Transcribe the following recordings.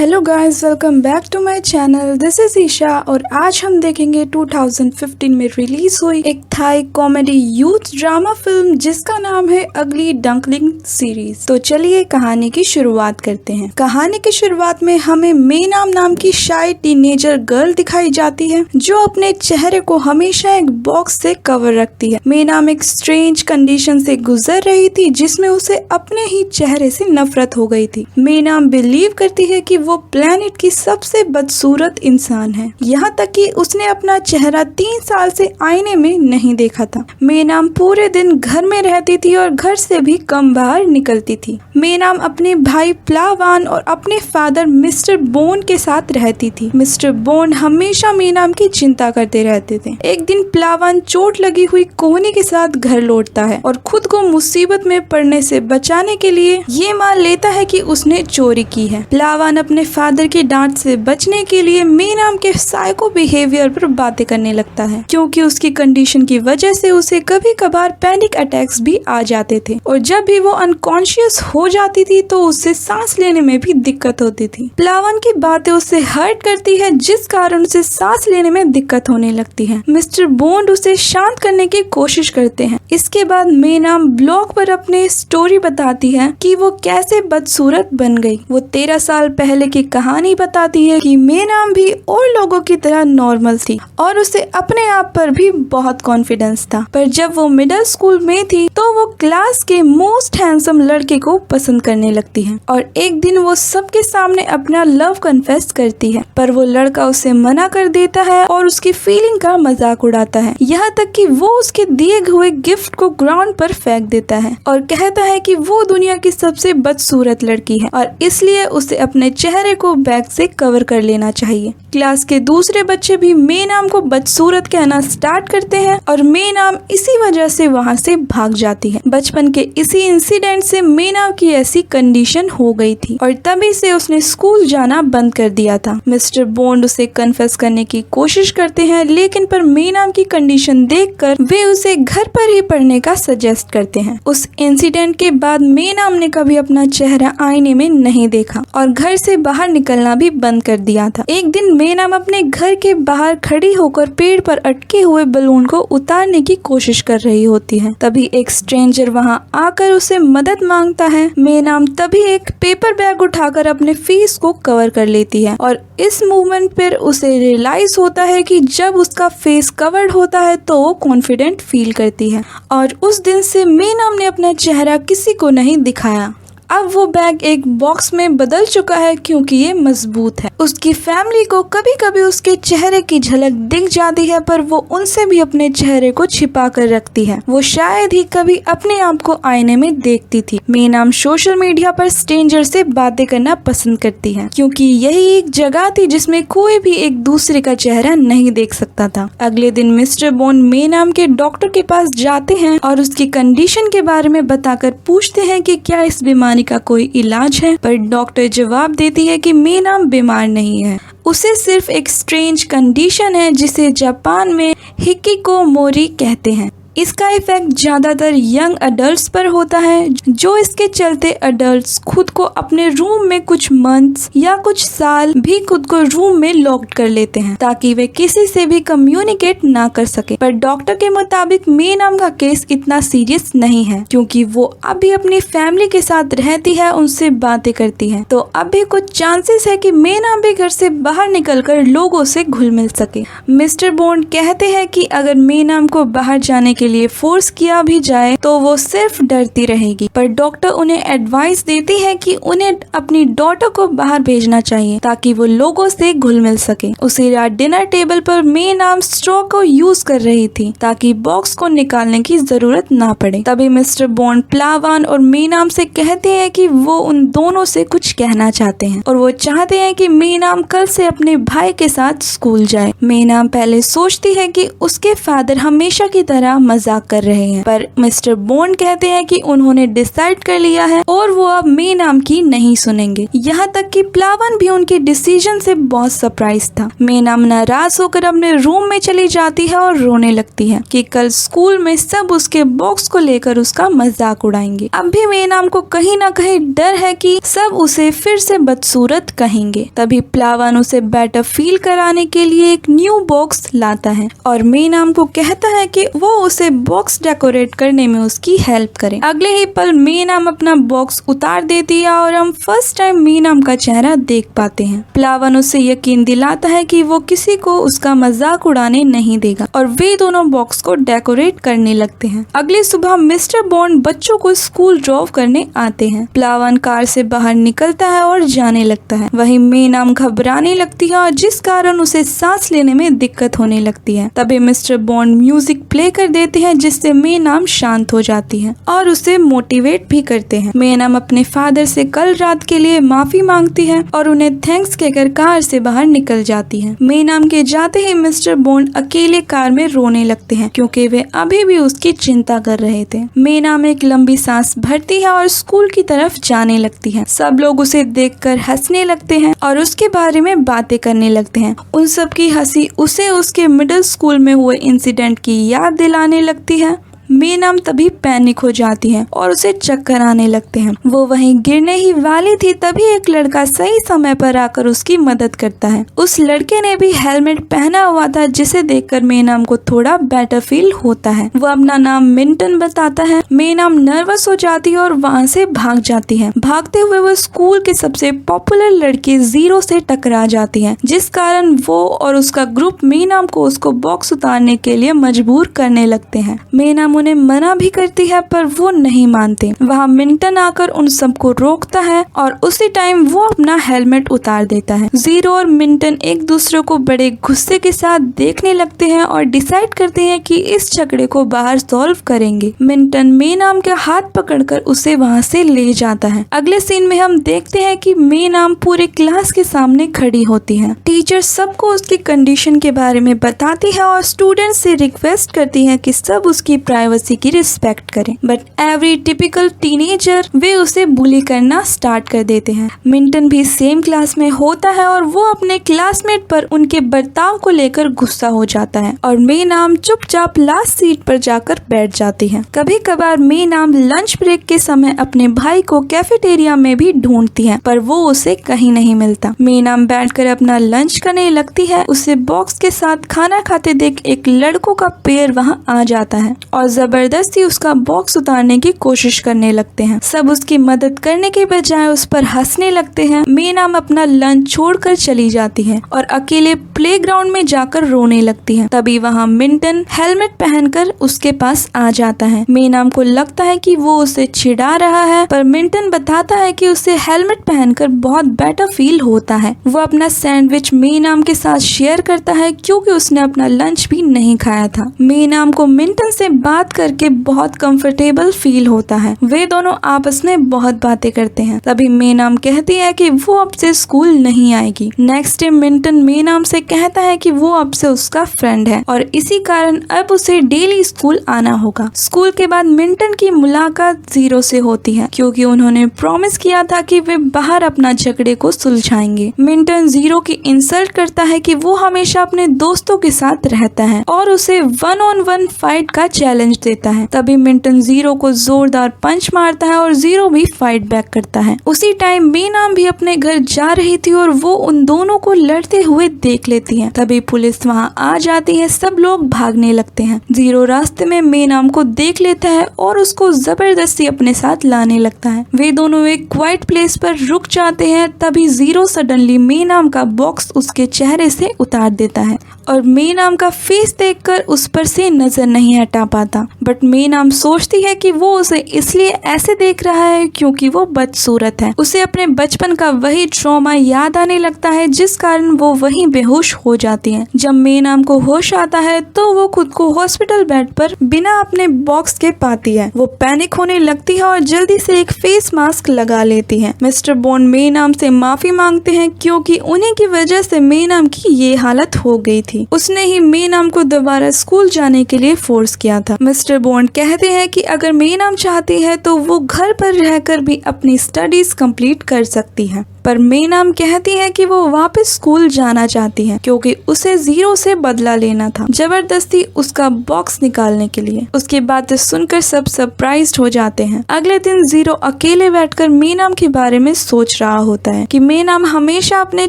Hello guys, welcome back to my channel. This is Isha और आज हम देखेंगे 2015 में रिलीज हुई एक Thai comedy youth drama film जिसका नाम है अगली डंकलिंग सीरीज। तो चलिए कहानी की शुरुआत करते हैं। कहानी की शुरुआत में हमें मेनाम नाम की शाय टीनेजर गर्ल दिखाई जाती है जो अपने चेहरे को हमेशा एक बॉक्स से कवर रखती है। मेनाम एक स्ट्रेंज कंडीशन से गुजर रही थी जिसमें उसे अपने ही चेहरे से नफरत हो गई थी। मेनाम बिलीव करती है कि वो प्लेनेट की सबसे बदसूरत इंसान है, यहाँ तक कि उसने अपना चेहरा 3 साल से आईने में नहीं देखा था। मेनाम पूरे दिन घर में रहती थी और घर से भी कम बाहर निकलती थी। मेनाम अपने भाई प्लावान और अपने फादर मिस्टर बोन के साथ रहती थी। मिस्टर बोन हमेशा मेनाम की चिंता करते रहते थे। एक दिन प्लावान चोट लगी हुई कोहनी के साथ घर लौटता है और खुद को मुसीबत में पड़ने से बचाने के लिए ये मान लेता है कि उसने चोरी की है। प्लावान अपने फादर की डांट से बचने के लिए मेनाम के साइको बिहेवियर पर बातें करने लगता है, क्योंकि उसकी कंडीशन की वजह से उसे कभी कभार पैनिक अटैक्स भी आ जाते थे और जब भी वो अनकॉन्शियस हो जाती थी तो उससे सांस लेने में भी दिक्कत होती थी। प्लावान की बातें उसे हर्ट करती है जिस कारण उसे सांस लेने में दिक्कत होने लगती है। मिस्टर बोन्ड उसे शांत करने की कोशिश करते हैं। इसके बाद मेनाम ब्लॉग पर अपने स्टोरी बताती है कि वो कैसे बदसूरत बन गई। वो 13 साल पहले की कहानी बताती है कि मेनाम भी और लोगों की तरह नॉर्मल थी और उसे अपने आप पर भी बहुत कॉन्फिडेंस था, पर जब वो मिडिल स्कूल में थी तो वो क्लास के मोस्ट हैंडसम लड़के को पसंद करने लगती है और एक दिन वो सबके सामने अपना लव कन्फेस करती है, पर वो लड़का उसे मना कर देता है और उसकी फीलिंग का मजाक उड़ाता है, यहाँ तक कि वो उसके दिए हुए गिफ्ट को ग्राउंड पर फेंक देता है और कहता है कि वो दुनिया की सबसे बदसूरत लड़की है और इसलिए उसे अपने चेहरे को बैग से कवर कर लेना चाहिए। क्लास के दूसरे बच्चे भी मेनाम को बदसूरत कहना स्टार्ट करते हैं और मेनाम इसी वजह से वहाँ से भाग जाती है। बचपन के इसी इंसिडेंट से मेनाम की ऐसी कंडीशन हो गई थी और तभी से उसने स्कूल जाना बंद कर दिया था। मिस्टर बोन्ड उसे कन्फेस करने की कोशिश करते हैं, लेकिन पर मेनाम की कंडीशन देखकर वे उसे घर पर ही पढ़ने का सजेस्ट करते हैं। उस इंसिडेंट के बाद मेनाम ने कभी अपना चेहरा आईने में नहीं देखा और घर से बाहर निकलना भी बंद कर दिया था। एक दिन मेनाम अपने घर के बाहर खड़ी होकर पेड़ पर अटके हुए बलून को उतारने की कोशिश कर रही होती है। तभी एक स्ट्रेंजर वहां आकर उसे मदद मांगता है। मेनाम तभी एक पेपर बैग उठाकर अपने फेस को कवर कर लेती है और इस मूवमेंट पर उसे रियलाइज होता है कि जब उसका फेस कवर्ड होता है तो वो कॉन्फिडेंट फील करती है और उस दिन से मेनाम ने अपना चेहरा किसी को नहीं दिखाया। अब वो बैग एक बॉक्स में बदल चुका है क्योंकि ये मजबूत है। उसकी फैमिली को कभी कभी उसके चेहरे की झलक दिख जाती है, पर वो उनसे भी अपने चेहरे को छिपा कर रखती है। वो शायद ही कभी अपने आप को आईने में देखती थी। मेनाम सोशल मीडिया पर स्ट्रेंजर से बातें करना पसंद करती है क्योंकि यही एक जगह थी जिसमें कोई भी एक दूसरे का चेहरा नहीं देख सकता था। अगले दिन मिस्टर बोन मेनाम के डॉक्टर के पास जाते हैं और उसकी कंडीशन के बारे में बताकर पूछते हैं कि क्या इस बीमारी का कोई इलाज है, पर डॉक्टर जवाब देती है कि मेनाम बीमार नहीं है, उसे सिर्फ एक स्ट्रेंज कंडीशन है जिसे जापान में हिकिकोमोरी कहते हैं। इसका इफेक्ट ज्यादातर यंग अडल्ट्स पर होता है, जो इसके चलते अडल्ट्स खुद को अपने रूम में कुछ मंथ्स या कुछ साल भी खुद को रूम में लॉक्ड कर लेते हैं ताकि वे किसी से भी कम्युनिकेट ना कर सके। पर डॉक्टर के मुताबिक मेनाम का केस इतना सीरियस नहीं है क्योंकि वो अब भी अपनी फैमिली के साथ रहती है, उनसे बातें करती है, तो अब भी कुछ चांसेस है कि मेनाम भी घर से बाहर निकलकर लोगों से घुल मिल सके। मिस्टर बोन्ड कहते हैं कि अगर मेनाम को बाहर जाने के लिए फोर्स किया भी जाए तो वो सिर्फ डरती रहेगी, पर डॉक्टर उन्हें एडवाइस देती है कि उन्हें अपनी डॉटर को बाहर भेजना चाहिए ताकि वो लोगों से घुल मिल सके। उसी रात डिनर टेबल पर मेनाम स्ट्रॉ को यूज कर रही थी ताकि बॉक्स को निकालने की जरूरत ना पड़े। तभी मिस्टर बोन्ड प्लावान और मेनाम से कहते हैं कि वो उन दोनों से कुछ कहना चाहते हैं और वो चाहते हैं कि मेनाम कल से अपने भाई के साथ स्कूल जाए। मेनाम पहले सोचती है कि उसके फादर हमेशा की तरह मजाक कर रहे हैं, पर मिस्टर बॉन्ड कहते हैं कि उन्होंने डिसाइड कर लिया है और वो अब मे नाम की नहीं सुनेंगे। यहाँ तक कि प्लावन भी उनके डिसीजन से बहुत सरप्राइज था। मे नाम नाराज होकर अपने रूम में चली जाती है और रोने लगती है कि कल स्कूल में सब उसके बॉक्स को लेकर उसका मजाक उड़ाएंगे। अब भी मे नाम को कहीं ना कहीं डर है कि सब उसे फिर से बदसूरत कहेंगे। तभी प्लावन उसे बेटर फील कराने के लिए एक न्यू बॉक्स लाता है और मे नाम को कहता है कि वो उसे बॉक्स डेकोरेट करने में उसकी हेल्प करे। अगले ही पल मे नाम अपना बॉक्स उतार देती है और हम फर्स्ट टाइम मे नाम का चेहरा देख पाते हैं। प्लावन उसे यकीन दिलाता है कि वो किसी को उसका मजाक उड़ाने नहीं देगा और वे दोनों बॉक्स को डेकोरेट करने लगते हैं। अगली सुबह मिस्टर बॉन्ड बच्चों को स्कूल ड्रॉप करने आते हैं। प्लावन कार से बाहर निकलता है और जाने लगता है। वहीं मे नाम घबराने लगती है और जिस कारण उसे सांस लेने में दिक्कत होने लगती है। तभी मिस्टर बॉन्ड म्यूजिक प्ले कर देते हैं जिससे मे नाम शांत हो जाती है और उसे मोटिवेट भी करते हैं। मे नाम अपने फादर से कल रात के लिए माफी मांगती है और उन्हें थैंक्स कहकर कार से बाहर निकल जाती है। मे नाम के जाते ही मिस्टर बॉन्ड अकेले कार में रोने लगते हैं क्योंकि वे अभी भी उसकी चिंता कर रहे थे। मे नाम एक लंबी सांस भरती है और स्कूल की तरफ जाने लगती है। सब लोग उसे देखकर हंसने लगते हैं और उसके बारे में बातें करने लगते हैं। उन सब की हंसी उसे उसके मिडिल स्कूल में हुए इंसिडेंट की याद दिलाने लगती है। मे नाम तभी पैनिक हो जाती है और उसे चक्कर आने लगते हैं। वो वहीं गिरने ही वाली थी, तभी एक लड़का सही समय पर आकर उसकी मदद करता है। उस लड़के ने भी हेलमेट पहना हुआ था जिसे देखकर मे नाम को थोड़ा बेटर फील होता है। वो अपना नाम मिंटन बताता है। मे नाम नर्वस हो जाती है और वहाँ से भाग जाती है। भागते हुए वो स्कूल के सबसे पॉपुलर लड़के जीरो से टकरा जाती है, जिस कारण वो और उसका ग्रुप मे नाम को उसको बॉक्स उतारने के लिए मजबूर करने लगते हैं। मे नाम उन्हें मना भी करती है पर वो नहीं मानते। वहाँ मिंटन आकर उन सबको रोकता है और उसी टाइम वो अपना हेलमेट उतार देता है। जीरो और मिंटन एक दूसरे को बड़े गुस्से के साथ देखने लगते हैं और डिसाइड करते हैं कि इस झगड़े को बाहर सॉल्व करेंगे। मिंटन मे नाम का हाथ पकड़कर उसे वहाँ से ले जाता है। अगले सीन में हम देखते हैं कि मे नाम पूरे क्लास के सामने खड़ी होती है। टीचर सबको उसकी कंडीशन के बारे में बताती है और स्टूडेंट से रिक्वेस्ट करती है कि सब उसकी प्राइवेसी की रिस्पेक्ट करें। बट एवरी टिपिकल टीनेजर वे उसे बुली करना स्टार्ट कर देते हैं। मिंटन भी सेम क्लास में होता है और वो अपने क्लासमेट पर उनके बर्ताव को लेकर गुस्सा हो जाता है और मे नाम चुपचाप लास्ट सीट पर जाकर बैठ जाती है। कभी कभार मे नाम लंच ब्रेक के समय अपने भाई को कैफेटेरिया में भी ढूंढती है पर वो उसे कहीं नहीं मिलता। मे नाम बैठकर अपना लंच करने लगती है। उसे बॉक्स के साथ खाना खाते देख एक लड़कों का पेयर वहाँ आ जाता है और जबरदस्ती उसका बॉक्स उतारने की कोशिश करने लगते हैं। सब उसकी मदद करने के बजाय उस पर हंसने लगते हैं। मे नाम अपना लंच छोड़कर चली जाती है और अकेले प्लेग्राउंड में जाकर रोने लगती है। तभी वहाँ मिंटन हेलमेट पहनकर उसके पास आ जाता है। मे नाम को लगता है कि वो उसे चिढ़ा रहा है पर मिंटन बताता है कि उसे हेलमेट पहनकर बहुत बेटर फील होता है। वो अपना सैंडविच मे नाम के साथ शेयर करता है क्योंकि उसने अपना लंच भी नहीं खाया था। मे नाम को मिंटन से बात करके बहुत कंफर्टेबल फील होता है। वे दोनों आपस में बहुत बातें करते हैं। तभी मे नाम कहती है कि वो अब से स्कूल नहीं आएगी। नेक्स्ट डे मिंटन मे नाम से कहता है कि वो अब से उसका फ्रेंड है और इसी कारण अब उसे डेली स्कूल आना होगा। स्कूल के बाद मिंटन की मुलाकात जीरो से होती है क्योंकि उन्होंने प्रॉमिस किया था कि वे बाहर अपना झगड़े को सुलझाएंगे। मिंटन जीरो की इंसल्ट करता है कि वो हमेशा अपने दोस्तों के साथ रहता है और उसे 1-on-1 फाइट का चैलेंज देता है। तभी मिंटन जीरो को जोरदार पंच मारता है और जीरो भी फाइट बैक करता है। उसी टाइम मे नाम भी अपने घर जा रही थी और वो उन दोनों को लड़ते हुए देख लेती है। तभी पुलिस वहाँ आ जाती है। सब लोग भागने लगते हैं। जीरो रास्ते में मे नाम को देख लेता है और उसको जबरदस्ती अपने साथ लाने लगता है। वे दोनों एक क्वाइट प्लेस पर रुक जाते हैं। तभी जीरो सडनली मे नाम का बॉक्स उसके चेहरे से उतार देता है और मे नाम का फेस देखकर उस पर से नजर नहीं हटा पाता। बट मे नाम सोचती है कि वो उसे इसलिए ऐसे देख रहा है क्योंकि वो बदसूरत है। उसे अपने बचपन का वही ट्रॉमा याद आने लगता है जिस कारण वो वहीं बेहोश हो जाती है। जब मे नाम को होश आता है तो वो खुद को हॉस्पिटल बेड पर बिना अपने बॉक्स के पाती है। वो पैनिक होने लगती है और जल्दी से एक फेस मास्क लगा लेती है। मिस्टर बॉन्ड मे नाम से माफी मांगते हैं क्योंकि उन्हीं की वजह से मे नाम की ये हालत हो गई थी। उसने ही मे नाम को दोबारा स्कूल जाने के लिए फोर्स किया था। मिस्टर बॉन्ड कहते हैं कि अगर मेनाम चाहती है तो वो घर पर रहकर भी अपनी स्टडीज कंप्लीट कर सकती है, पर मेनाम कहती है कि वो वापस स्कूल जाना चाहती है क्योंकि उसे जीरो से बदला लेना था, जबरदस्ती उसका बॉक्स निकालने के लिए। उसकी बातें सुनकर सब सरप्राइज्ड हो जाते हैं। अगले दिन जीरो अकेले बैठकर मेनाम के बारे में सोच रहा होता है कि मेनाम हमेशा अपने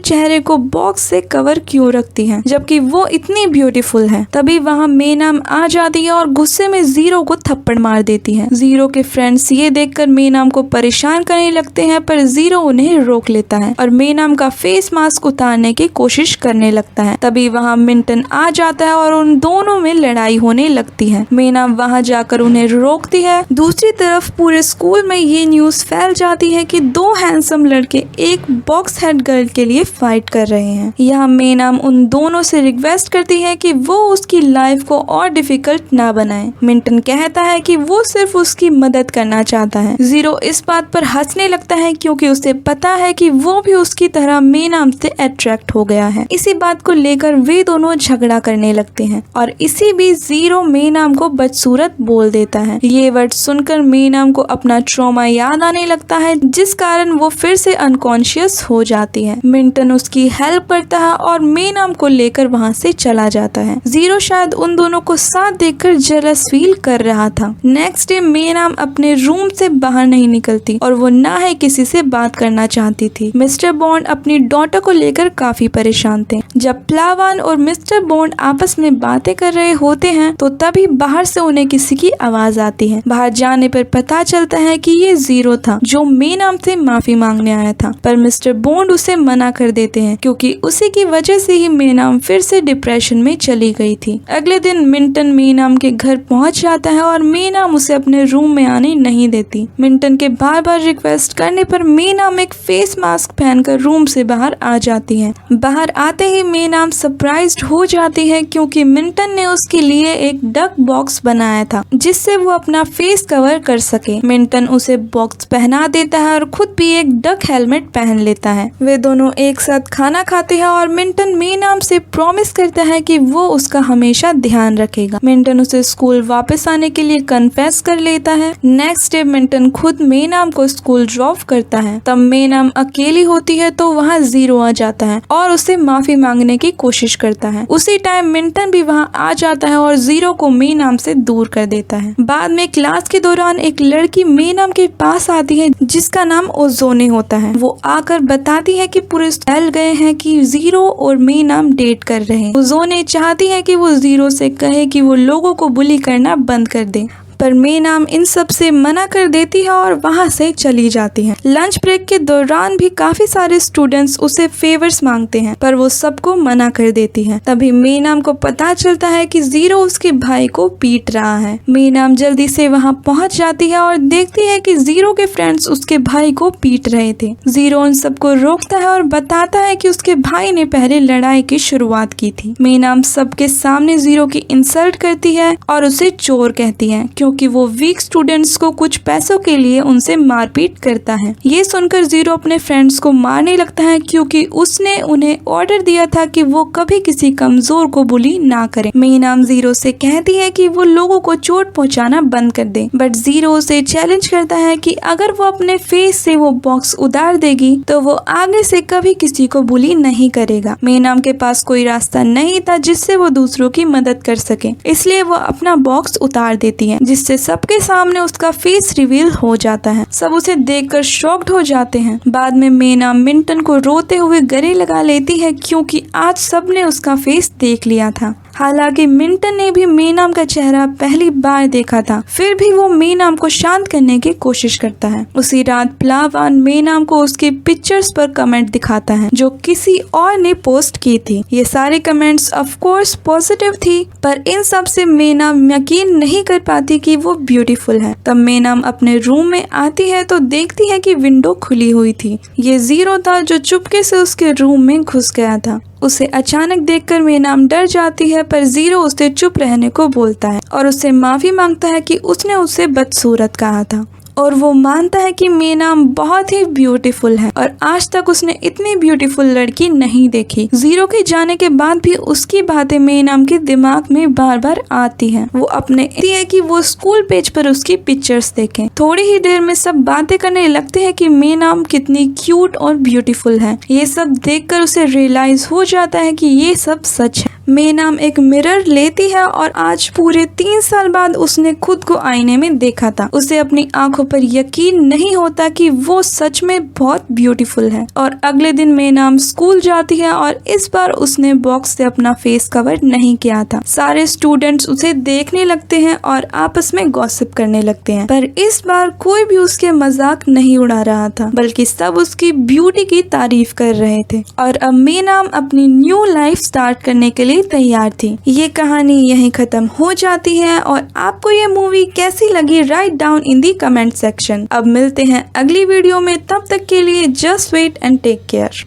चेहरे को बॉक्स से कवर क्यों रखती है जबकि वो इतनी ब्यूटीफुल है। तभी वहाँ मेनाम आ जाती है और गुस्से में जीरो को थप्पड़ मार देती है। जीरो के फ्रेंड्स ये देखकर मेनाम को परेशान करने लगते हैं, पर जीरो उन्हें रोक लेता है और मेनाम का फेस मास्क उतारने की कोशिश करने लगता है। तभी वहाँ मिंटन आ जाता है और उन दोनों में लड़ाई होने लगती है। मेनाम वहाँ जाकर उन्हें रोकती है। दूसरी तरफ पूरे स्कूल में ये न्यूज फैल जाती है कि दो हैंडसम लड़के एक बॉक्स हेड गर्ल के लिए फाइट कर रहे हैं। यहाँ मेनाम उन दोनों से रिक्वेस्ट करती है कि वो उसकी लाइफ को और डिफिकल्ट ना बनाए। मिंटन कहता है कि वो सिर्फ उसकी मदद करना चाहता है। जीरो इस बात पर हंसने लगता है क्योंकि उसे पता है कि वो भी उसकी तरह मेनाम से अट्रैक्ट हो गया है। इसी बात को लेकर वे दोनों झगड़ा करने लगते हैं और इसी बीच जीरो मेनाम को बदसूरत बोल देता है। ये वर्ड सुनकर मेनाम को अपना ट्रॉमा याद आने लगता है, जिस कारण वो फिर से अनकॉन्शियस हो जाती है। मिंटन उसकी हेल्प करता है और मेनाम को लेकर वहाँ से चला जाता है। जीरो शायद उन दोनों को साथ देखकर जेलस फील कर रहा था। नेक्स्ट डे मेनाम अपने रूम से बाहर नहीं निकलती और वो ना ही किसी से बात करना चाहती थी। मिस्टर बॉन्ड अपनी डॉटर को लेकर काफी परेशान थे। जब प्लावान और मिस्टर बॉन्ड आपस में बातें कर रहे होते हैं तो तभी बाहर से उन्हें किसी की आवाज आती है। बाहर जाने पर पता चलता है कि ये जीरो था जो मेनाम से माफी मांगने आया था, पर मिस्टर बॉन्ड उसे मना कर देते हैं क्योंकि उसी की वजह से ही मेनाम फिर से डिप्रेशन में चली गई थी। अगले दिन मिंटन मेनाम के घर पहुंच जाता है और मेनाम उसे अपने रूम में आने नहीं देती। मिंटन के बार बार रिक्वेस्ट करने पर मेनाम एक फेस मास्क पहनकर रूम से बाहर आ जाती है। बाहर आते ही मेनाम सरप्राइज्ड हो जाती है क्योंकि मिंटन ने उसके लिए एक डक बॉक्स बनाया था जिससे वो अपना फेस कवर कर सके। मिंटन उसे बॉक्स पहना देता है और खुद भी एक डक हेलमेट पहन लेता है। वे दोनों एक साथ खाना खाते हैं और मिंटन मेनाम से प्रॉमिस करता है कि वो उसका हमेशा ध्यान रखेगा। मिंटन उसे स्कूल वापस आने के लिए कन्फेस कर लेता है। नेक्स्ट डे मिंटन खुद मेनाम को स्कूल ड्रॉप करता है। तब मेनाम अकेली होती है तो वहाँ जीरो आ जाता है और उससे माफी मांगने की कोशिश करता है। उसी टाइम मिंटन भी वहाँ आ जाता है और जीरो को मेनाम से दूर कर देता है। बाद में क्लास के दौरान एक लड़की मेनाम के पास आती है जिसका नाम ओजोने होता है। वो आकर बताती है कि पूरे फैल गए हैं कि जीरो और मेनाम डेट कर रहे हैं। ओजोने चाहती है कि वो जीरो से कहे कि वो लोगों को बुली करना बंद कर दे, पर मेनाम इन सब से मना कर देती है और वहाँ से चली जाती है। लंच ब्रेक के दौरान भी काफी सारे स्टूडेंट्स उसे फेवर्स मांगते हैं पर वो सबको मना कर देती है। तभी मेनाम को पता चलता है कि जीरो उसके भाई को पीट रहा है। मेनाम जल्दी से वहाँ पहुँच जाती है और देखती है कि जीरो के फ्रेंड्स उसके भाई को पीट रहे थे। जीरो उन सबको रोकता है और बताता है कि उसके भाई ने पहले लड़ाई की शुरुआत की थी। मेनाम सबके सामने जीरो की इंसल्ट करती है और उसे चोर कहती है क्योंकि वो वीक स्टूडेंट्स को कुछ पैसों के लिए उनसे मारपीट करता है। ये सुनकर जीरो अपने फ्रेंड्स को मारने लगता है क्योंकि उसने उन्हें ऑर्डर दिया था कि वो कभी किसी कमजोर को बुली ना करें। मेनाम जीरो से कहती है कि वो लोगों को चोट पहुंचाना बंद कर दे, बट जीरो उसे चैलेंज करता है कि अगर वो अपने फेस से वो बॉक्स उतार देगी तो वो आगे से कभी किसी को बुली नहीं करेगा। मेनाम के पास कोई रास्ता नहीं था जिससे वो दूसरों की मदद कर सके, इसलिए वो अपना बॉक्स उतार देती है जिससे सबके सामने उसका फेस रिवील हो जाता है। सब उसे देखकर शॉक्ड हो जाते हैं। बाद में मेनाम मिंटन को रोते हुए गले लगा लेती है क्योंकि आज सबने उसका फेस देख लिया था। हालांकि मिंटन ने भी मेनाम का चेहरा पहली बार देखा था, फिर भी वो मेनाम को शांत करने की कोशिश करता है। उसी रात प्लावान मेनाम को उसके पिक्चर्स पर कमेंट दिखाता है जो किसी और ने पोस्ट की थी। ये सारे कमेंट्स ऑफ कोर्स पॉजिटिव थी, पर इन सब से मेनाम यकीन नहीं कर पाती कि वो ब्यूटीफुल है। तब मेनाम अपने रूम में आती है तो देखती है कि विंडो खुली हुई थी। ये जीरो था जो चुपके से उसके रूम में घुस गया था। उसे अचानक देखकर मेनाम डर जाती है, पर जीरो उसे चुप रहने को बोलता है और उससे माफी मांगता है कि उसने उसे बदसूरत कहा था। और वो मानता है कि मेनाम बहुत ही ब्यूटीफुल है और आज तक उसने इतनी ब्यूटीफुल लड़की नहीं देखी। जीरो के जाने के बाद भी उसकी बातें मेनाम के दिमाग में बार बार आती हैं। वो अपने है कि वो स्कूल पेज पर उसकी पिक्चर्स देखें। थोड़ी ही देर में सब बातें करने लगते हैं कि मेनाम कितनी क्यूट और ब्यूटीफुल है। ये सब देखकर उसे रियलाइज हो जाता है कि ये सब सच है। मेनाम एक मिरर लेती है और आज पूरे 3 साल बाद उसने खुद को आईने में देखा था। उसे अपनी आंखों पर यकीन नहीं होता कि वो सच में बहुत ब्यूटीफुल है। और अगले दिन मेनाम स्कूल जाती है और इस बार उसने बॉक्स से अपना फेस कवर नहीं किया था। सारे स्टूडेंट्स उसे देखने लगते हैं और आपस में गॉसिप करने लगते हैं, पर इस बार कोई भी उसके मजाक नहीं उड़ा रहा था, बल्कि सब उसकी ब्यूटी की तारीफ कर रहे थे। और अब मेनाम अपनी न्यू लाइफ स्टार्ट करने के लिए तैयार थी। ये कहानी यहीं खत्म हो जाती है और आपको ये मूवी कैसी लगी write down in the comment section. अब मिलते हैं अगली वीडियो में, तब तक के लिए just wait and take care.